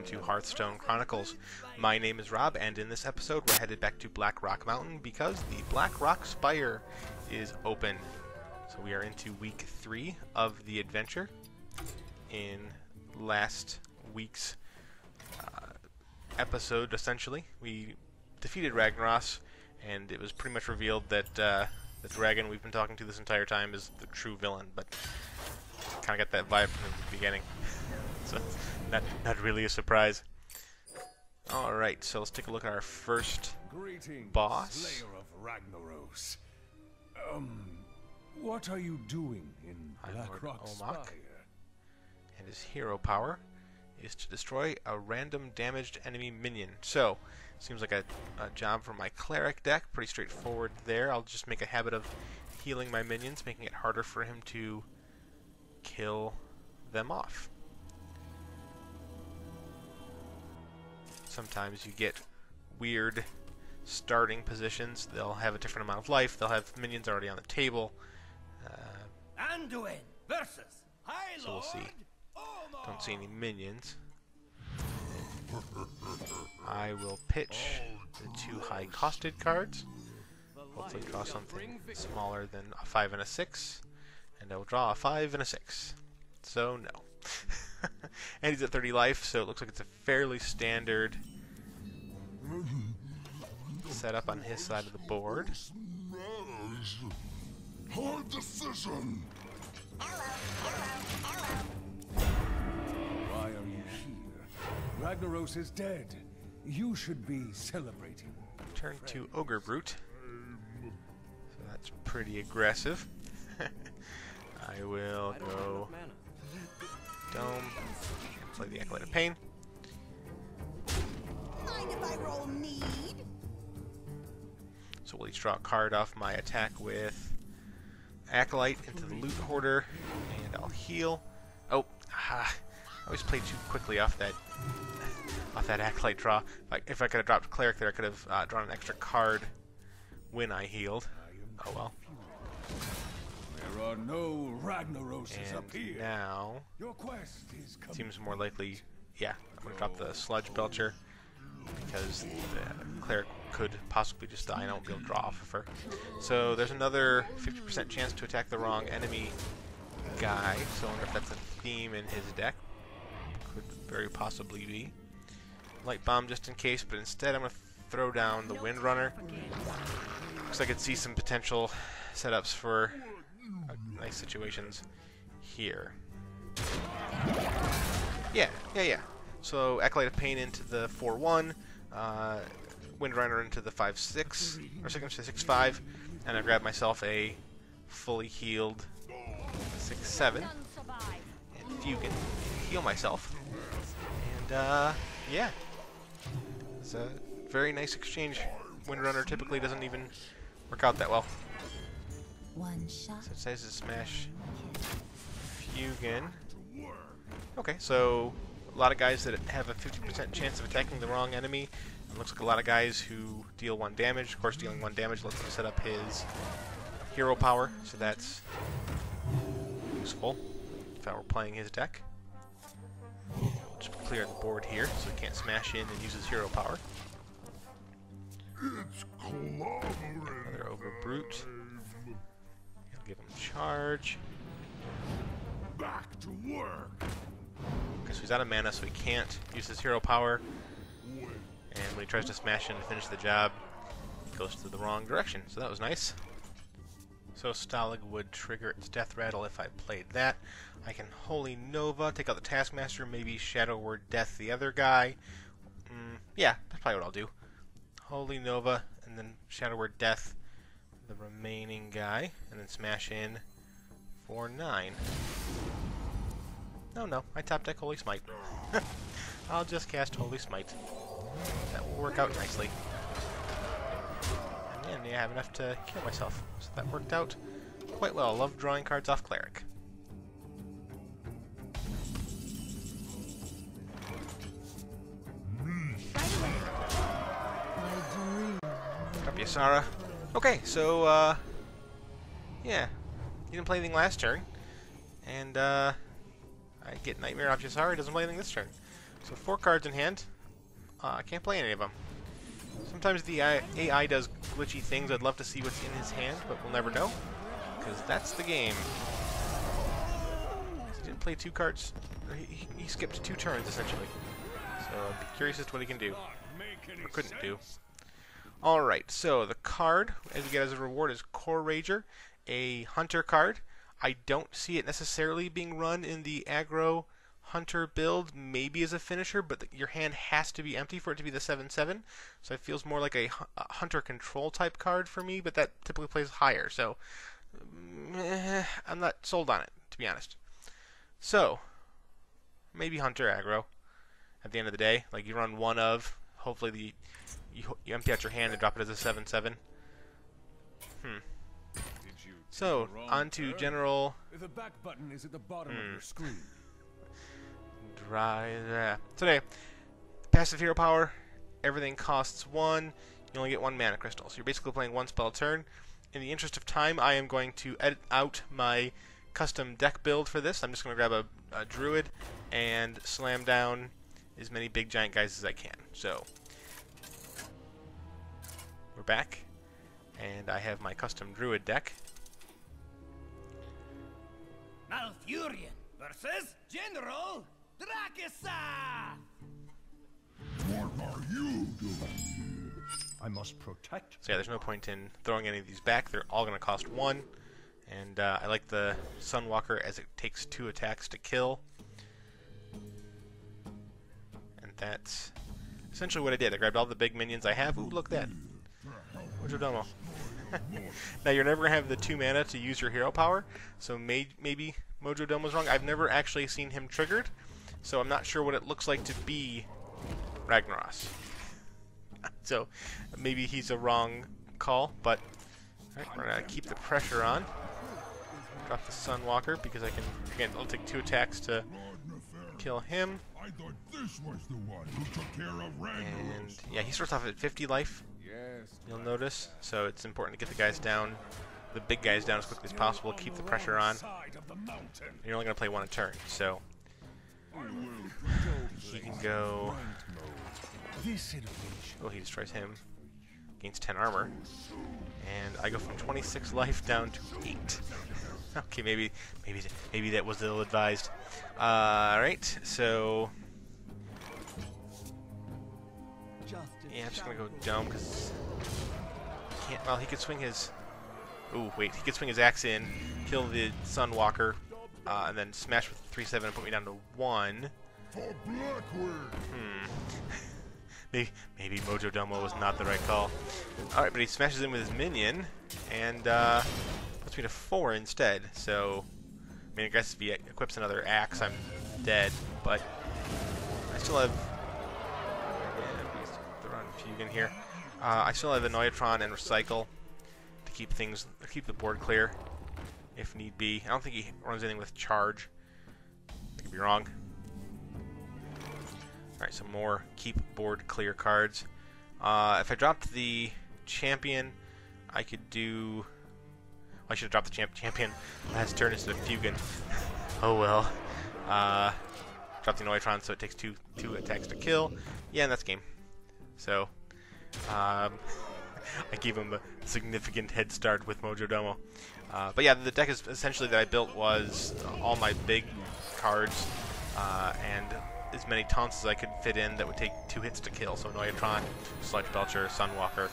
welcome to Hearthstone Chronicles. My name is Rob, and in this episode we're headed back to Blackrock Mountain because the Blackrock Spire is open. So we are into week 3 of the adventure. In last week's episode, essentially, we defeated Ragnaros, and it was pretty much revealed that the dragon we've been talking to this entire time is the true villain, but kind of got that vibe from the beginning. So not really a surprise. Alright, so let's take a look at our first boss. Slayer of Ragnaros. What are you doing in Blackrock Spire? And his hero power is to destroy a random damaged enemy minion. So, seems like a job for my cleric deck. Pretty straightforward there. I'll just make a habit of healing my minions, making it harder for him to kill them off. Sometimes you get weird starting positions. They'll have a different amount of life. They'll have minions already on the table. Anduin versus High So we'll see. Don't see any minions. I will pitch the 2 high-costed cards. Hopefully draw something smaller than a 5 and a 6. And I will draw a 5 and a 6. So, no. And he's at 30 life, so it looks like it's a fairly standard setup on his side of the board. Hard decision. Why are you here? Ragnaros is dead. You should be celebrating. Turn to Ogre Brute. So that's pretty aggressive. I will go Dome, play the Acolyte of Pain. Mind if I roll need? So we'll each draw a card off my attack with Acolyte into the Loot Hoarder, and I'll heal. Oh, I always played too quickly off that Acolyte draw. If I could have dropped Cleric there, I could have drawn an extra card when I healed. Oh well. There are no Ragnaroses up here. Now, Your quest is it seems more likely, yeah, I'm going to drop the Sludge Belcher because the Cleric could possibly just die and I won't be able to draw off of her. So there's another 50% chance to attack the wrong enemy guy, so I wonder if that's a theme in his deck. Could very possibly be. Light Bomb just in case, but instead I'm going to throw down the Windrunner. Looks like I could see some potential setups for nice situations here. Yeah. So Acolyte of Pain into the 4-1, Windrunner into the 5-6, or 6-5, and I grab myself a fully healed 6-7, and Fugan, heal myself. And yeah, it's a very nice exchange. Windrunner typically doesn't even work out that well. One shot. So it says to smash Fugan. Okay, so a lot of guys that have a 50% chance of attacking the wrong enemy. It looks like a lot of guys who deal 1 damage. Of course, dealing 1 damage lets him set up his hero power, so that's useful if I were playing his deck. We'll just clear the board here so he can't smash in and use his hero power. Another Ogre Brute. I'll give him charge. back to work. Okay, so he's out of mana, so he can't use his hero power. And when he tries to smash in and finish the job, he goes to the wrong direction. So that was nice. So Stalag would trigger its Death Rattle if I played that. I can Holy Nova, take out the Taskmaster, maybe Shadow Word Death the other guy. Yeah, that's probably what I'll do. Holy Nova, and then Shadow Word Death the remaining guy, and then smash in for 9. No, I top deck Holy Smite. I'll just cast Holy Smite. That will work out nicely. And yeah, I have enough to kill myself. So that worked out quite well. I love drawing cards off Cleric. Copy Asara. Okay, so, yeah. He didn't play anything last turn. And, I get Nightmare off Yasara. He doesn't play anything this turn. So 4 cards in hand. I can't play any of them. Sometimes the AI does glitchy things. I'd love to see what's in his hand, but we'll never know, because that's the game. He didn't play 2 cards. He skipped 2 turns, essentially. So I'd be curious as to what he can do. Or couldn't do. Alright, so the card, as you get as a reward, is Core Rager, a Hunter card. I don't see it necessarily being run in the aggro Hunter build, maybe as a finisher, but your hand has to be empty for it to be the 7/7. So it feels more like a Hunter control type card for me, but that typically plays higher. So I'm not sold on it, to be honest. So maybe Hunter aggro at the end of the day. Like you run one of, hopefully you empty out your hand and drop it as a 7/7. So on to general. The back button is at the bottom of your screen. Today, passive hero power, everything costs 1. You only get 1 mana crystal. So you're basically playing 1 spell a turn. In the interest of time, I am going to edit out my custom deck build for this. I'm just going to grab a druid and slam down as many big giant guys as I can. So we're back, and I have my custom druid deck. Malfurion versus General Drakisa! What are you doing? I must protect. So yeah, there's no point in throwing any of these back. They're all going to cost 1. And I like the Sunwalker as it takes 2 attacks to kill. And that's essentially what I did. I grabbed all the big minions I have. Ooh, look at that. Mojodomo. Now, you're never going to have the 2 mana to use your hero power. So maybe Mojodomo's wrong. I've never actually seen him triggered. So I'm not sure what it looks like to be Ragnaros. So maybe he's a wrong call, but all right, we're going to keep the pressure on. Drop the Sunwalker because I can, again, I'll take 2 attacks to kill him. I thought this was the one who took care of Ragnaros. And yeah, he starts off at 50 life, you'll notice. So it's important to get the guys down, the big guys down as quickly as possible, keep the pressure on. You're only going to play 1 a turn, so he can go. Oh, he destroys him. Gains 10 armor. And I go from 26 life down to 8. Okay, maybe that was ill-advised. Alright, so yeah, I'm just gonna go Dome because can't. Well, he could swing his. Ooh, wait, he could swing his axe in, kill the Sunwalker, and then smash with 3/7 and put me down to 1. For Blackrock. Maybe Mojodomo was not the right call. Alright, but he smashes in with his minion, and puts me to 4 instead. So, I mean, I guess if he equips another axe, I'm dead, but I still have. Yeah, throw on Fugue in here. I still have Annoyatron and Recycle to keep the board clear if need be. I don't think he runs anything with Charge. I could be wrong. Alright, some more keep board clear cards. If I dropped the champion, I could do. Well, I should have dropped the champion last turn instead of Fugan. Oh well. Drop the Annoyatron so it takes two attacks to kill. Yeah, and that's game. So, I gave him a significant head start with Mojodomo. But yeah, the deck is essentially that I built was all my big cards and as many taunts as I could fit in that would take 2 hits to kill. So Annoyatron, Sludge Belcher, Sunwalker.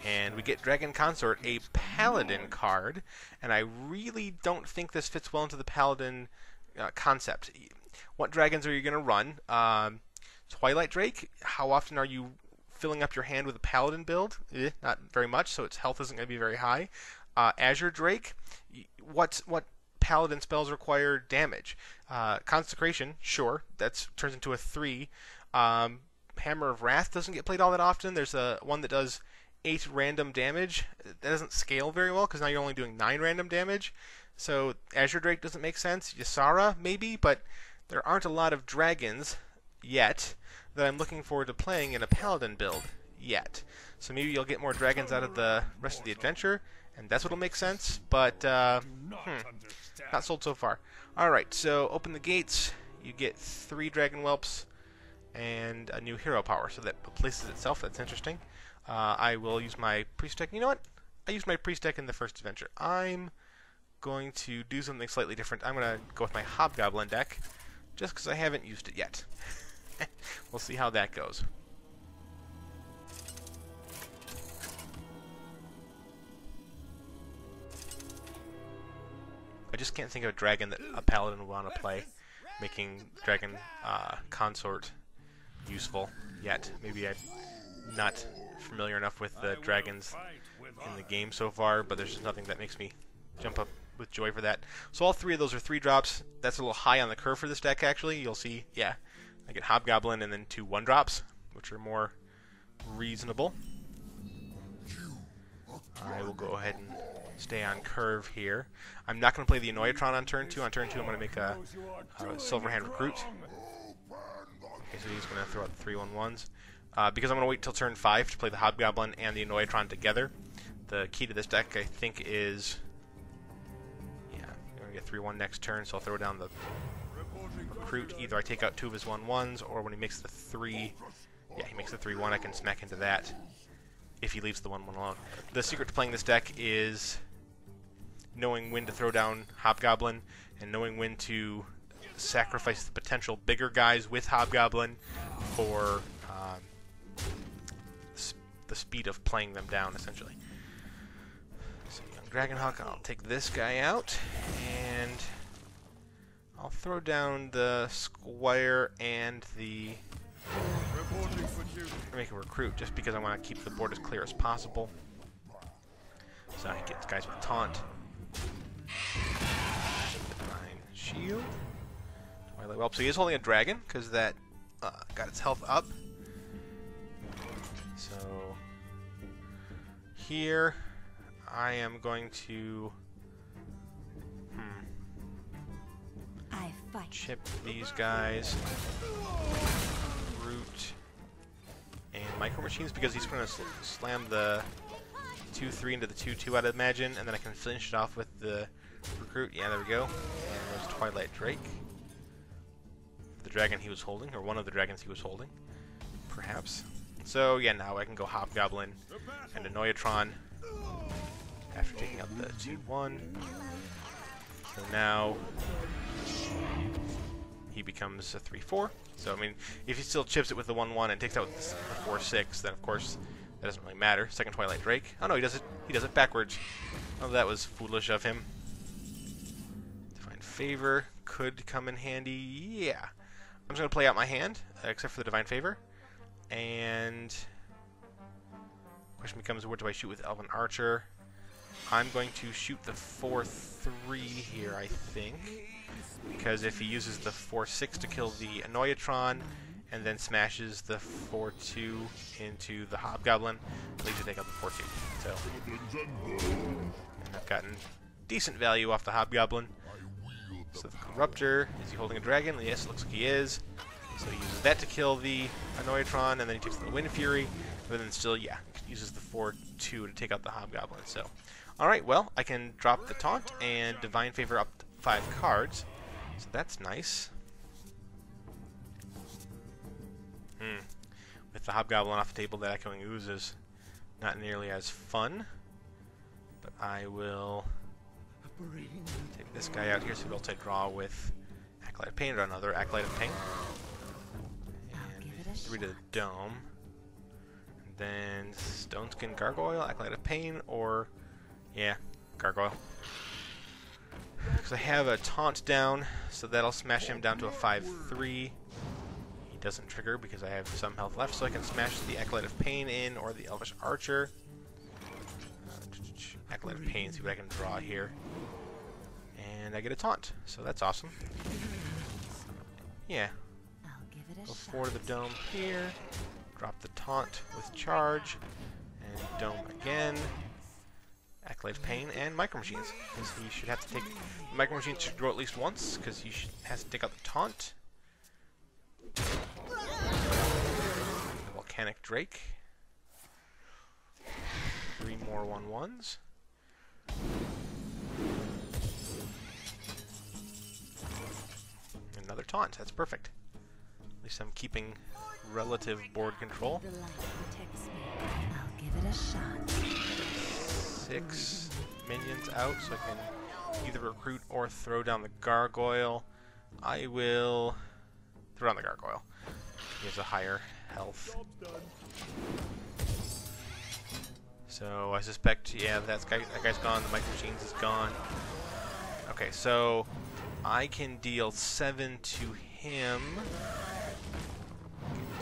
And we get Dragon Consort, a Paladin card. And I really don't think this fits well into the Paladin concept. What dragons are you going to run? Twilight Drake, how often are you filling up your hand with a Paladin build? Not very much, so its health isn't going to be very high. Azure Drake, what Paladin spells require damage? Consecration, sure, that turns into a 3. Hammer of Wrath doesn't get played all that often. There's one that does 8 random damage. That doesn't scale very well because now you're only doing 9 random damage. So Azure Drake doesn't make sense. Ysara, maybe, but there aren't a lot of dragons yet that I'm looking forward to playing in a Paladin build yet. So maybe you'll get more dragons out of the rest of the adventure, and that's what'll make sense, but not sold so far. Alright, so open the gates. You get 3 Dragon Whelps and a new hero power, so that replaces itself. That's interesting. I will use my priest deck. You know what? I used my priest deck in the first adventure. I'm going to do something slightly different. I'm going to go with my hobgoblin deck, just because I haven't used it yet. We'll see how that goes. I just can't think of a dragon that a paladin would want to play, making dragon consort useful yet. Maybe I'm not familiar enough with the dragons in the game so far, but there's just nothing that makes me jump up with joy for that. So all three of those are 3-drops. That's a little high on the curve for this deck, actually. You'll see, yeah, I get Hobgoblin and then 2 1-drops, which are more reasonable. I will go ahead and stay on curve here. I'm not going to play the Annoyatron on turn 2. On turn 2, I'm going to make a Silverhand Recruit. Okay, so he's going to throw out the 3/1/1s. Because I'm going to wait till turn 5 to play the Hobgoblin and the Annoyatron together. The key to this deck, I think, is... yeah, I'm going to get 3/1 next turn, so I'll throw down the Recruit. Either I take out 2 of his 1/1s, or when he makes the 3... yeah, he makes the 3/1, I can smack into that if he leaves the 1/1 alone. The secret to playing this deck is knowing when to throw down Hobgoblin and knowing when to sacrifice the potential bigger guys with Hobgoblin for the speed of playing them down, essentially. So Young Dragonhawk, I'll take this guy out, and I'll throw down the Squire and the... make a Recruit, just because I want to keep the board as clear as possible. So I get guys with Taunt. Divine Shield. Twilight Whelp. So he is holding a dragon, because that got its health up. So here I am going to I fight. chip these guys. Root and Micro Machines, because he's going to slam the 2/3 into the 2/2, I'd imagine, and then I can finish it off with the Recruit. Yeah, there we go. And there's Twilight Drake. The dragon he was holding, or one of the dragons he was holding, perhaps. So yeah, now I can go Hobgoblin and Annoyatron after taking out the 2/1. So now he becomes a 3/4. So I mean, if he still chips it with the 1/1 and takes out the 4/6, then of course that doesn't really matter. Second Twilight Drake. Oh no, he does it backwards. Oh, that was foolish of him. Divine Favor could come in handy. Yeah. I'm just going to play out my hand, except for the Divine Favor. And the question becomes, what do I shoot with Elven Archer? I'm going to shoot the 4/3 here, I think. Because if he uses the 4/6 to kill the Annoyatron, and then smashes the 4/2 into the Hobgoblin, at least you take out the 4/2. So, and I've gotten decent value off the Hobgoblin. So the Corruptor, is he holding a dragon? Yes, it looks like he is. So he uses that to kill the Annoyatron, and then he takes the Wind Fury, but then still, yeah, uses the 4/2 to take out the Hobgoblin. So, alright, well, I can drop the Taunt and Divine Favor up to 5 cards. So that's nice. With the Hobgoblin off the table, that Echoing Ooze is not nearly as fun. But I will take this guy out here, so we'll take draw with Acolyte of Pain or another Acolyte of Pain. And 3 to the Dome. And then Stoneskin Gargoyle, Acolyte of Pain, or, yeah, Gargoyle. Because I have a Taunt down, so that'll smash him down to a 5/3. He doesn't trigger because I have some health left, so I can smash the Acolyte of Pain in, or the Elvish Archer. Acolyte of Pain, see what I can draw here. And I get a Taunt, so that's awesome. Yeah. Go 4 to the Dome here. Drop the Taunt with Charge. And Dome again. Acolyte of Pain and Micro Machines, because he should have to take... The Micro Machines should grow at least once, because he has to take out the Taunt. The Volcanic Drake. 3 more 1/1s. Another Taunt, that's perfect. At least I'm keeping relative board control. The light protects me. I'll give it a shot. 6 minions out, so I can either recruit or throw down the gargoyle. I will throw down the gargoyle. He has a higher health. So I suspect, yeah, that guy's gone. The micro machines is gone. Okay, so I can deal 7 to him.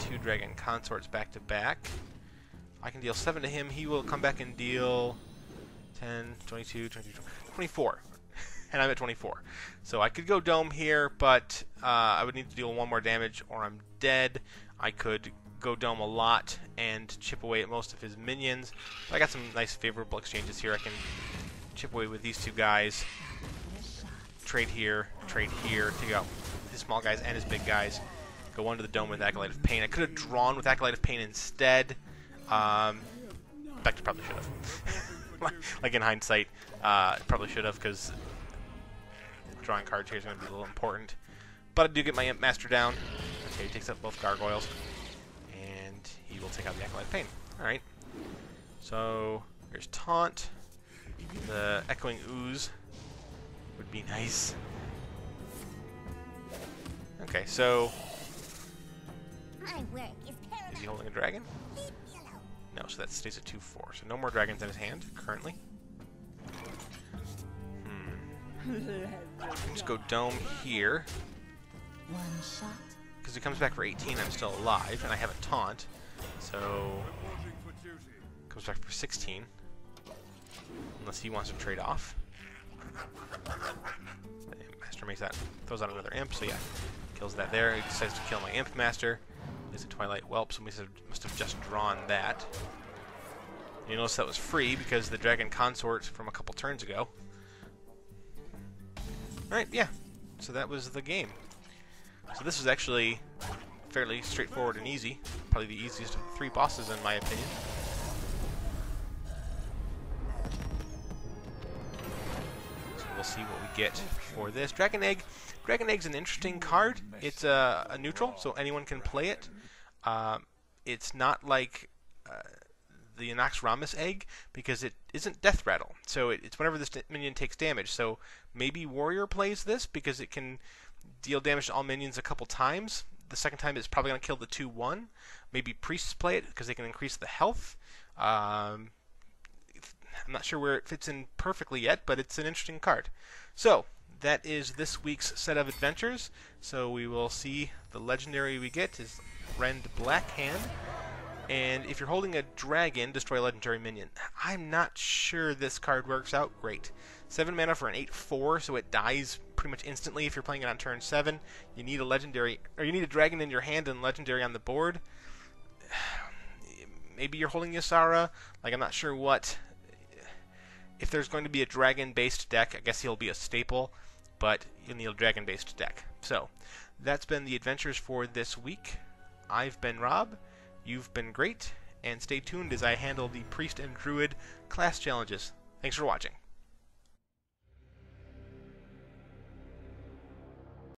2 dragon consorts back to back. I can deal 7 to him. He will come back and deal 10, 22, 23, 24. And I'm at 24. So I could go dome here, but I would need to deal 1 more damage or I'm dead. I could go dome a lot and chip away at most of his minions. But I got some nice favorable exchanges here. I can chip away with these 2 guys. Trade here, take out his small guys and his big guys. Go under the dome with Acolyte of Pain. I could have drawn with Acolyte of Pain instead. In fact, I probably should have. Like in hindsight, probably should have, because drawing cards here is going to be a little important. But I do get my Imp Master down. Okay, he takes out both gargoyles. And he will take out the Acolyte of Pain. Alright. So, here's Taunt. The Echoing Ooze would be nice. Okay, so... My work is paramount. Is he holding a dragon? No, so that stays at 2-4. So no more dragons in his hand, currently. Let's go dome here. One shot. Because he comes back for 18, I'm still alive, and I have a taunt. So... comes back for 16. Unless he wants to trade off. The Master makes that, throws out another imp, so yeah. Kills that there. He decides to kill my Imp Master. Is a Twilight Whelp, so we must have just drawn that. You notice that was free because the Dragon Consort from a couple turns ago. Alright, yeah. So that was the game. So this was actually fairly straightforward and easy. Probably the easiest of the 3 bosses in my opinion. So we'll see what we get for this. Dragon Egg. Dragon Egg's an interesting card. It's a neutral, so anyone can play it. It's not like the Anaxramus Egg, because it isn't Death Rattle. So it's whenever this minion takes damage. So maybe Warrior plays this, because it can deal damage to all minions a couple times. The second time it's probably going to kill the 2-1. Maybe Priests play it, because they can increase the health. I'm not sure where it fits in perfectly yet, but it's an interesting card. So... that is this week's set of adventures. So we will see the legendary we get is Rend Blackhand. And if you're holding a dragon, destroy a legendary minion. I'm not sure this card works out great. 7 mana for an 8/4, so it dies pretty much instantly if you're playing it on turn 7. You need a legendary, or you need a dragon in your hand and legendary on the board. Maybe you're holding Ysara. Like, I'm not sure what. If there's going to be a dragon-based deck, I guess he'll be a staple. But you'll need a dragon-based deck. So, that's been the adventures for this week. I've been Rob, you've been great, and stay tuned as I handle the Priest and Druid class challenges. Thanks for watching.